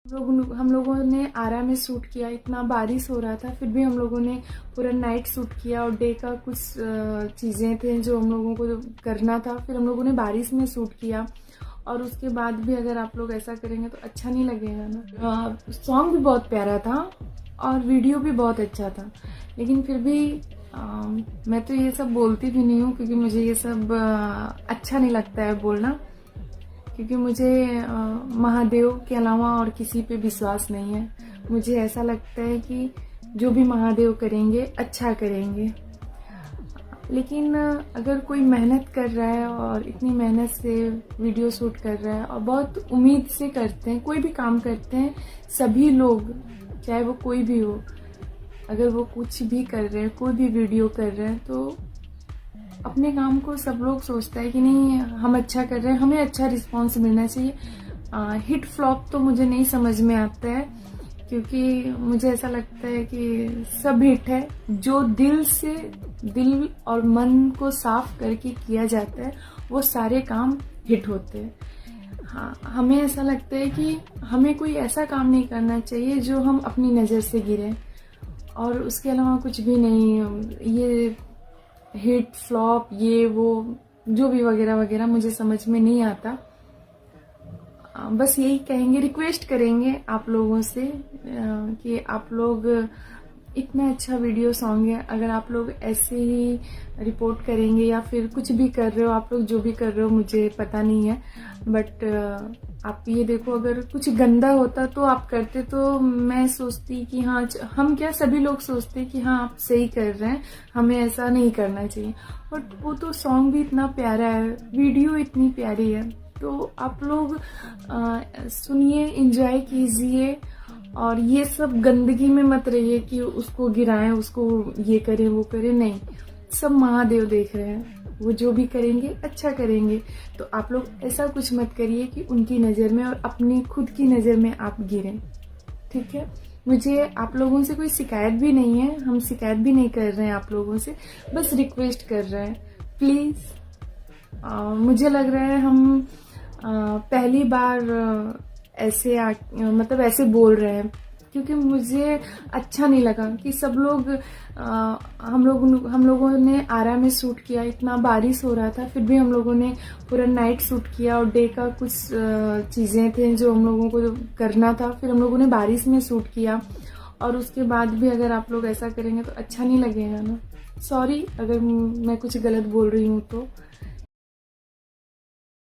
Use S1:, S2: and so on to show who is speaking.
S1: हम लोगों ने आरा में शूट किया। इतना बारिश हो रहा था फिर भी हम लोगों ने पूरा नाइट शूट किया और डे का कुछ चीज़ें थे जो हम लोगों को करना था, फिर हम लोगों ने बारिश में शूट किया। और उसके बाद भी अगर आप लोग ऐसा करेंगे तो अच्छा नहीं लगेगा ना। सॉन्ग भी बहुत प्यारा था और वीडियो भी बहुत अच्छा था, लेकिन फिर भी मैं तो ये सब बोलती भी नहीं हूँ क्योंकि मुझे ये सब अच्छा नहीं लगता है बोलना, क्योंकि मुझे महादेव के अलावा और किसी पे विश्वास नहीं है। मुझे ऐसा लगता है कि जो भी महादेव करेंगे अच्छा करेंगे। लेकिन अगर कोई मेहनत कर रहा है और इतनी मेहनत से वीडियो शूट कर रहा है और बहुत उम्मीद से करते हैं, कोई भी काम करते हैं सभी लोग, चाहे वो कोई भी हो, अगर वो कुछ भी कर रहे हैं, कोई भी वीडियो कर रहे हैं, तो अपने काम को सब लोग सोचता है कि नहीं हम अच्छा कर रहे हैं, हमें अच्छा रिस्पॉन्स मिलना चाहिए। हिट फ्लॉप तो मुझे नहीं समझ में आता है, क्योंकि मुझे ऐसा लगता है कि सब हिट है जो दिल से, दिल और मन को साफ करके किया जाता है, वो सारे काम हिट होते हैं। हाँ, हमें ऐसा लगता है कि हमें कोई ऐसा काम नहीं करना चाहिए जो हम अपनी नज़र से गिरे, और उसके अलावा कुछ भी नहीं। ये हिट फ्लॉप ये वो जो भी वगैरह वगैरह मुझे समझ में नहीं आता। बस यही कहेंगे, रिक्वेस्ट करेंगे आप लोगों से कि आप लोग, इतना अच्छा वीडियो सॉन्ग है, अगर आप लोग ऐसे ही रिपोर्ट करेंगे या फिर कुछ भी कर रहे हो, आप लोग जो भी कर रहे हो मुझे पता नहीं है, बट आप ये देखो, अगर कुछ गंदा होता तो आप करते, तो मैं सोचती कि हाँ, हम क्या सभी लोग सोचते कि हाँ आप सही कर रहे हैं, हमें ऐसा नहीं करना चाहिए। बट वो तो सॉन्ग भी इतना प्यारा है, वीडियो इतनी प्यारी है, तो आप लोग सुनिए, एंजॉय कीजिए, और ये सब गंदगी में मत रहिए कि उसको गिराएं, उसको ये करें वो करें। नहीं, सब महादेव देख रहे हैं, वो जो भी करेंगे अच्छा करेंगे। तो आप लोग ऐसा कुछ मत करिए कि उनकी नज़र में और अपनी खुद की नज़र में आप गिरें, ठीक है। मुझे आप लोगों से कोई शिकायत भी नहीं है, हम शिकायत भी नहीं कर रहे हैं आप लोगों से, बस रिक्वेस्ट कर रहे हैं प्लीज़। मुझे लग रहा है हम पहली बार ऐसे मतलब ऐसे बोल रहे हैं, क्योंकि मुझे अच्छा नहीं लगा कि सब लोग हम लोगों ने आरा में शूट किया। इतना बारिश हो रहा था फिर भी हम लोगों ने पूरा नाइट शूट किया और डे का कुछ चीज़ें थे जो हम लोगों को करना था, फिर हम लोगों ने बारिश में शूट किया। और उसके बाद भी अगर आप लोग ऐसा करेंगे तो अच्छा नहीं लगेगा ना। सॉरी अगर मैं कुछ गलत बोल रही हूँ तो।